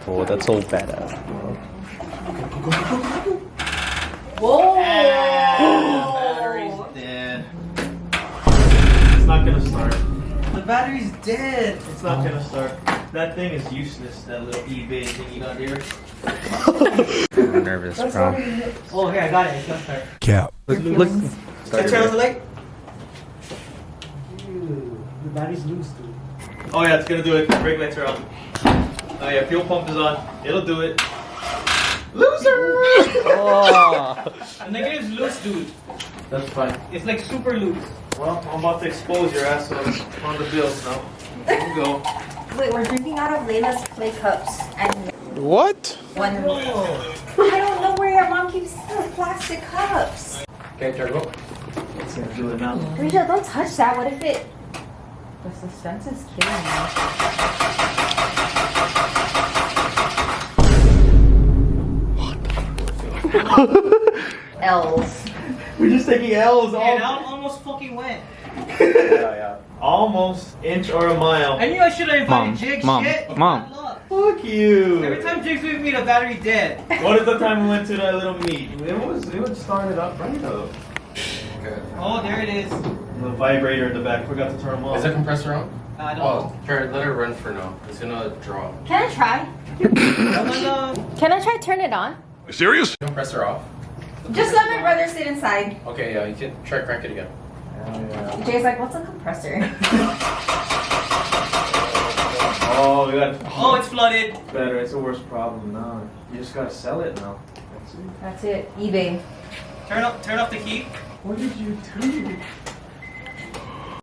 Oh, that's so badass. Whoa! Battery's dead. It's not gonna start. The battery's dead. It's not gonna start. That thing is useless, that little eBay thing you got here. I'm nervous, bro. Oh, here, I got it. It's gonna start. Cap. Look. Can I turn on the light? Dude, the battery's loose, dude. Oh yeah, it's gonna do it. Brake lights are on. Oh yeah, fuel pump is on. It'll do it. Loser! Oh. The negative's loose, dude. That's fine. It's like super loose. Well, I'm about to expose your ass on the bills now. Here we go. Wait, we're drinking out of Layla's clay cups and What? one. I don't know where your mom keeps the plastic cups. Okay, Turbo. It's gonna do it now. Rachel, don't touch that. What if it? The suspense is killing me. L's. We're just taking L's all. Yeah, that one almost fucking went. Yeah. Almost inch or a mile. I knew I should have invited Jake. Mom, Shit. Mom. Look. Fuck you. Every time Jake's with me, the battery dead. What is the time we went to that little meet? It was started up right though. Okay. Oh, there it is. The vibrator in the back. Forgot to turn them off. Is the compressor on? I don't Oh, sure, let it run for now. It's gonna draw. Can I try? know. Can I try turn it on? Serious? Compressor off. Just let my brother sit inside. Okay, yeah, you can try crank it again. Jay's like, what's a compressor? Oh, we got. Oh, it's flooded. Better. It's the worst problem now. You just gotta sell it now. That's it. eBay. Turn off the key. What did you do?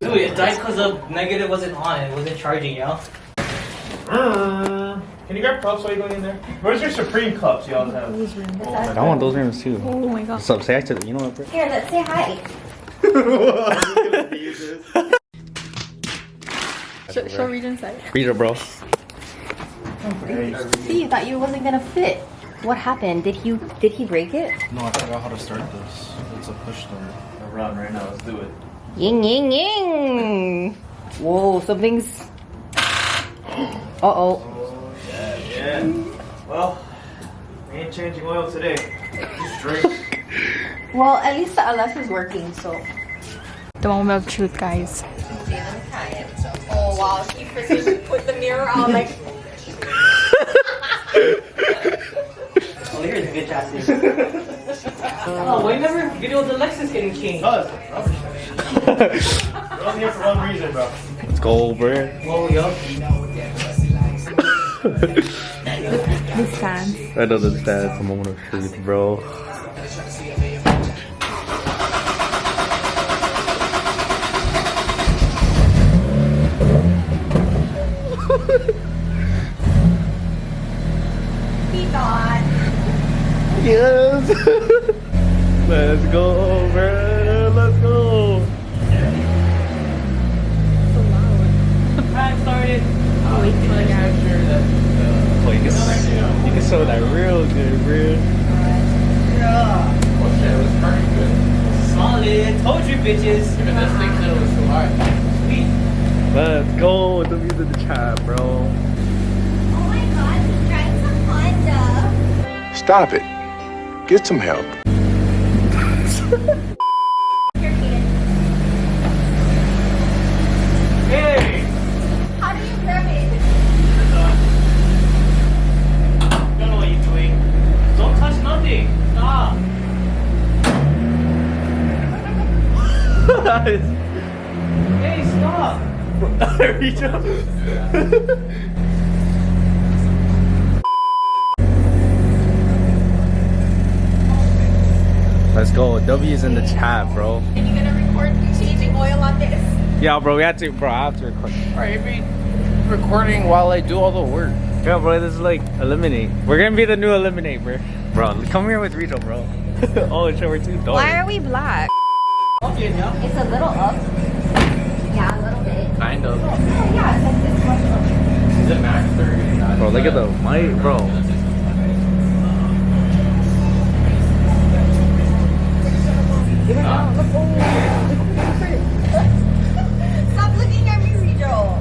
Dude, it died because the negative wasn't on. It wasn't charging, yo. Can you grab cups while you're going in there? Where's your Supreme cups y'all have? I want those rims too. Oh my god. What's up? Say hi to the, you know what, bro? Here, let's say hi. Show read inside. Read it, bro. See, you thought you wasn't gonna fit. What happened? Did he break it? No, I forgot how to start this. It's a push start. I'll run right now. Let's do it. Ying ying ying. Whoa, something's. Uh oh. Yeah. Well, I ain't changing oil today. Just drink. Well, at least the LS is working, so. The moment of truth, guys. Oh wow, she put the mirror on like. Oh, here's bitch asses. Oh, why never video the Lexus getting changed? Oh, rubbish. We're only here for one reason, bro. Let's go, bro. Whoa, yo. This stands. I know that's a moment of truth, bro. He thought. Yes. Let's go, bro. Let's go. Time started. Wait till I get Oh, you can sew that real good, bro. Oh shit, it was pretty good. Solid. Told you, bitches. Even this thing said it was too high. Sweet. Let's go. The music in the chat, bro. Oh my god, he drives a Honda. Stop it. Get some help. Here, Kaden. Hey! How do you grab it? Don't know what you're doing. Don't touch nothing. Stop. Hey, stop. Reach up. Let's go. W's in the chat, bro. Are you gonna record you changing oil on this? Yeah, bro. I have to record. Alright, be recording while I do all the work. Yeah, bro. This is like Eliminate. We're gonna be the new Eliminate, bro. Bro, come here with Rito, bro. Oh, shit, we're too dark. Why are we black? Okay, now. It's a little up. Yeah, a little bit. Kind of. Oh, yeah, it's like this much up. Is it max or Bro, look at the mic, bro. Stop looking at me, Rijo.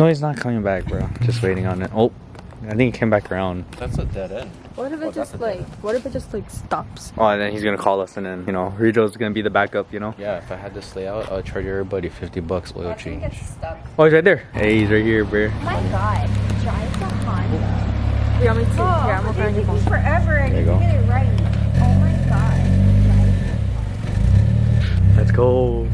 No, he's not coming back, bro. Just waiting on it. Oh, I think he came back around. That's a dead end. What if it just like, stops? Oh, and then he's gonna call us, and then you know, Rijo's gonna be the backup. You know. Yeah, if I had this layout, I would charge everybody $50 oil change. Oh, he's right there. Hey, he's right here, bro. Oh my god. Drives a Honda. You want me to? Yeah, I'm Oh, gonna it find your takes phone. forever and There you you go. get it right. Oh my god. Let's go.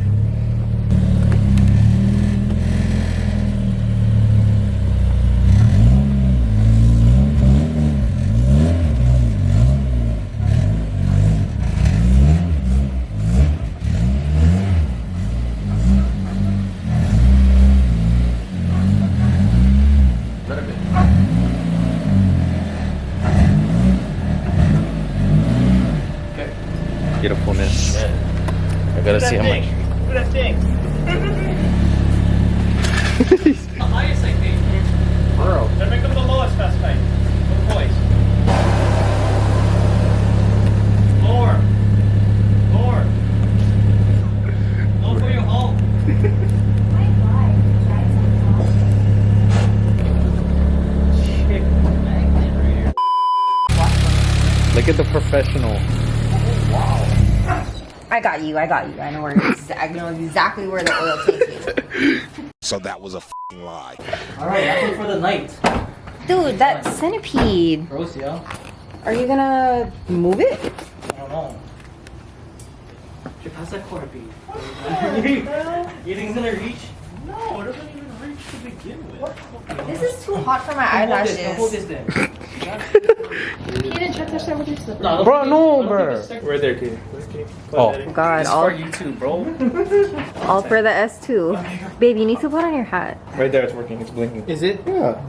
Let him in. Okay. Beautifulness. I gotta see how much. Look at that thing. The highest, I think. Bro. Then make them the lowest specified. Little boys. Lower. Lower. Lower for your home. Oh my god. Drives a Honda. Look at the professional. I got you. I know where I know exactly where the oil tank is. So that was a f***ing lie. Alright, that's it for the night. Dude, that centipede. Gross, yeah? Are you gonna move it? I don't know. Should pass that quarter bead. You think it's gonna reach? No, it doesn't even reach to begin with. This is too hot for my Hold eyelashes. this then. Kaden, try to touch that with your slipper. No, Bro, no, bro. Right there, Katie. Oh. God, This is for YouTube, bro. all for the S2. Babe, you need to put on your hat. Right there, it's working. It's blinking. Is it? Yeah.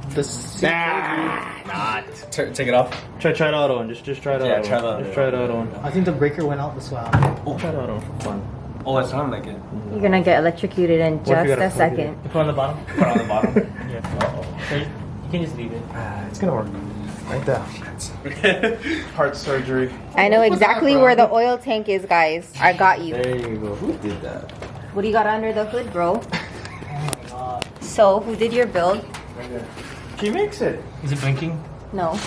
Not. Take it off. Try the auto one. Just try the Yeah, auto try one. the auto. Just try the auto one. I think the breaker went out this way. Try the auto one for fun. Oh, it sounded like it. You're gonna get electrocuted in What if you just gotta a plug it second. You put on the bottom? Put it on the bottom. Yeah. Okay, you can just leave it. It's gonna work. Right there. Heart surgery. I know exactly where the oil tank is, guys. I got you. There you go. Who did that? What do you got under the hood, bro? Oh my god. So, who did your build? She makes it. Is it blinking? No.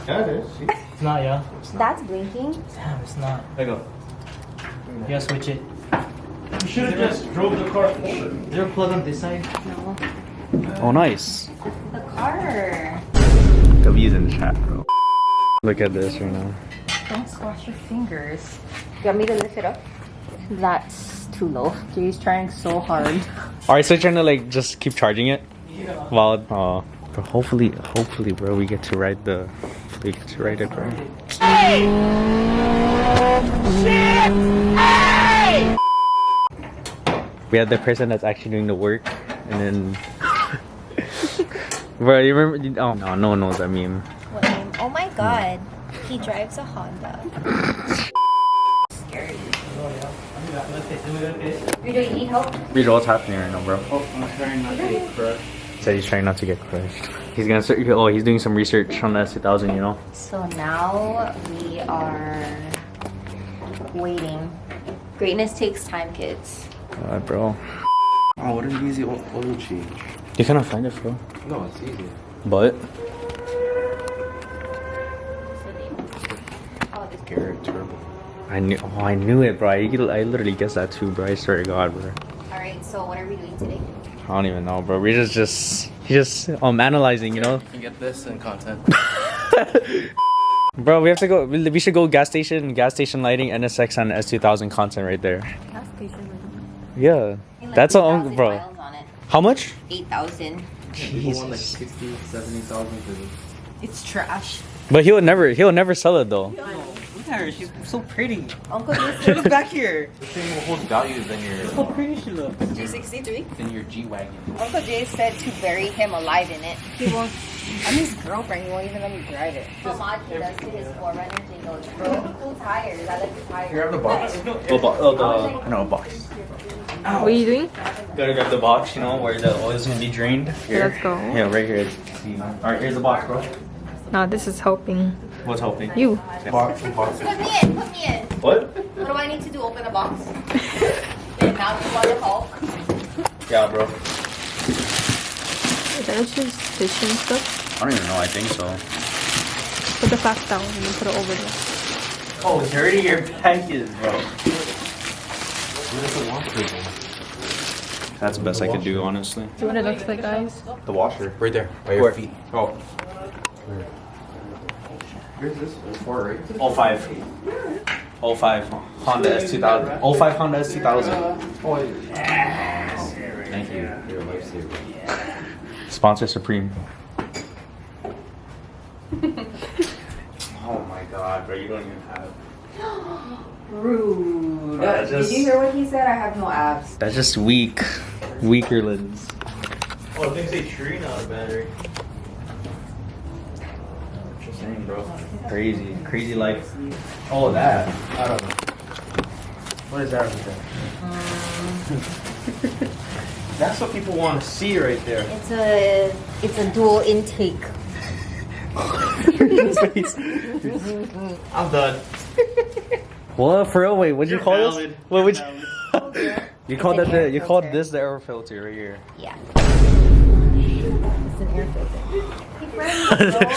Yeah, it is. See? It's not, yeah. That's blinking. Damn, it's not. There you go. You gotta switch it. You should have just drove the car forward. Is there a plug on this side? No. Oh, nice. The car. W's in the chat, bro. Look at this right now. Don't squash your fingers. You want me to lift it up? That's too low. Jay's trying so hard. Alright, so you're trying to like just keep charging it? Yeah. While but hopefully, bro, we get to ride it, bro. We have the person that's actually doing the work, and then, bro, you remember? Oh no, no one knows that meme. What name? Oh my god. He drives a Honda. Scary. Rita, you need help? Read what's happening right now, bro. Oh, I'm trying not to get crushed. Said he's trying not to get crushed. He's gonna start. Oh, he's doing some research on the S2000, you know. So now we are waiting. Greatness takes time, kids. Bro. Oh, what an easy oil change. You cannot find it, bro. No, it's easy. But Garrett Turbo. I knew it, bro. I literally guessed that too, bro. I swear to God, bro. Alright, so what are we doing today? I don't even know, bro. We're just analyzing, you know. You can get this in content. Bro, we have to go. We should go gas station lighting, NSX and S2000 content right there. Gas station. Yeah, Like that's 8,000 all, bro. miles on it. How much? 8,000. People want like 60, 70,000 for this. It's trash. But he'll never sell it though. Look at her, she's so pretty. Uncle Jason. Look back here. This thing will hold value than How pretty she looks. G63. your G-Wagon. Uncle Jay said to bury him alive in it. He won't. I'm his girlfriend. He won't even let me drive it. How mod he does to his 4Runner jingles, bro. Cool tires. I like the tires. Here, have the box. No box. What are you doing? Gotta grab the box, you know, where the oil's gonna be drained. Here. Let's go. Yeah, right here. Alright, here's the box, bro. No, this is helping What's helping? you. Box. Put me in. Put me in. What? What do I need to do? Open a box. And now you want to help. Yeah, bro. Let's just fish and stuff. I don't even know. I think so. Put the flask down and then put it over there. Oh, dirty your package, bro. That's the best I could do, honestly. See what it looks like, guys? The washer. Right there. By your feet. Oh. Where's this? 4, right? 05. 05 Honda S2000. 05 Honda S2000. Thank you. You're a lifesaver. Sponsor Supreme. Oh my god, bro, you don't even have. Rude. Did you hear what he said? I have no abs. That's just weak. Weaker lens. Oh, things say tree, not a battery. What you're saying, bro. Crazy. Crazy life. Oh, that. I don't know. What is that right there? That's what people want to see right there. It's a dual intake. I'm done. What for real? Wait, what'd you call this? Valid. What would you? Valid. You called that the? You called this the air filter right here. Yeah. It's an air filter.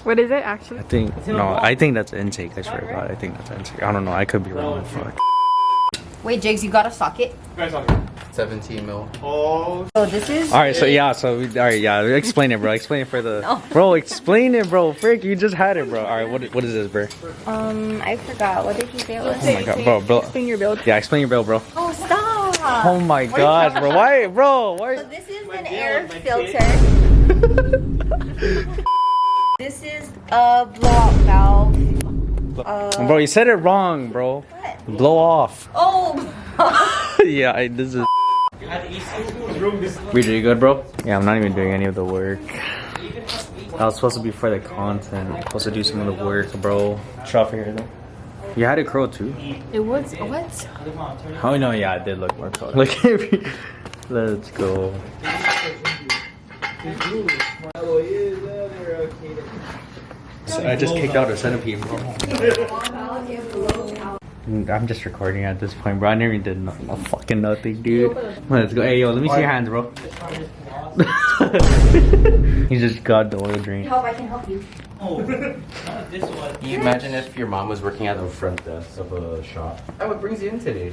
What is it actually? I think I think that's intake. I swear to God, I think that's intake. I don't know. I could be wrong. Fuck. Wait, Jigs, you got a socket? 17 mil. Oh, So this is. All right, so yeah, explain it, bro. Explain it for the. No. Bro, explain it, bro. Frick, you just had it, bro. All right, what is this, bro? I forgot. What did he say it was? Oh my god, bro. Explain your build. Yeah, explain your bill, bro. Oh, stop! Oh my gosh, bro. Why, bro? So Why? this is an air filter. This is a blowout valve. Bro, you said it wrong, bro. What? Blow off. Oh! Yeah, this is. Reader, you good, bro? Yeah, I'm not even doing any of the work. I was supposed to be for the content. I'm supposed to do some of the work, bro. Shop here, though. You had it curled too. It was what? Oh no, yeah, it did look more curled. Like, let's go. So I just kicked out a centipede, bro. I'm just recording at this point, bro. I never even did fucking nothing, dude. Let's go. Hey, yo, let me see your hands, bro. He just got the oil drain. I can help you. oh, not this one. Can you imagine if your mom was working at the front desk of a shop? Oh, what brings you in today?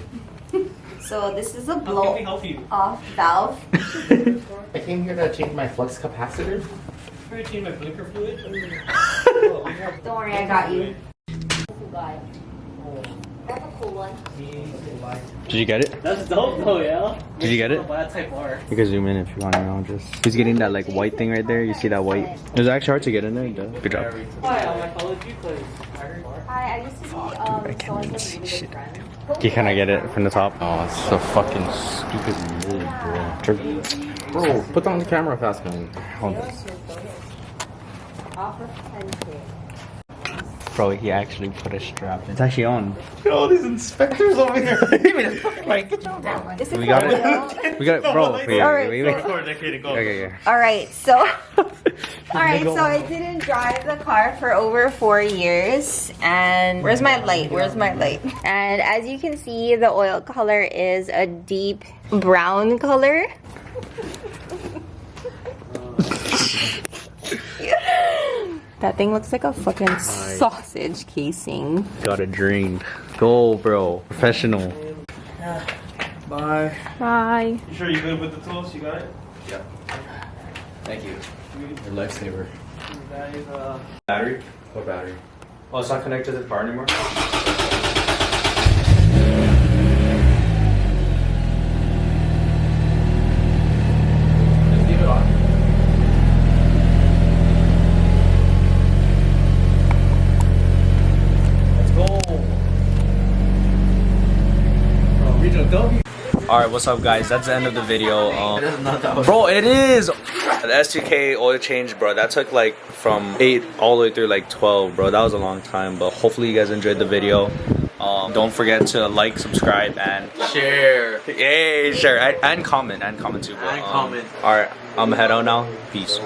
So this is a How can blow we help you? off valve. I came here to change my flux capacitor. We're gonna change my blinker fluid. Don't worry, I got you. That's a cool one. Did you get it? That's dope though, yeah. Did you get it? Buy that type R. You can zoom in if you want to know. Just he's getting that like white thing right there. You see that white? It was actually hard to get in there. Good job. Why? On my college you play. I used to see I can't someone's see really shit. good friend. You kind of get it from the top. Oh, it's a fucking stupid lid, bro. Bro, put down the camera fast, man. Hold on. Offer 10K. Bro, he actually put a strap in. It's actually on. All these inspectors over here. Give me the fucking mic. Is it We got cool? it. We got it, bro. Wait. Okay, Alright, so alright, so I didn't drive the car for over 4 years. And where's my light? Where's my light? And as you can see, the oil color is a deep brown color. That thing looks like a fucking sausage casing. Got it drained. Go, bro. Professional. Bye. Bye. You sure you good with the tools? You got it? Yeah. Thank you. Your lifesaver. Battery? What battery? Oh, it's not connected to the car anymore? Just leave it on. Alright, what's up guys? That's the end of the video. Bro, it is! The S2K oil change, bro, that took like from 8 all the way through like 12, bro. That was a long time, but hopefully you guys enjoyed the video. Don't forget to like, subscribe, and Share. yay, share, and comment too, bro. And comment. Alright, I'm head out now. Peace.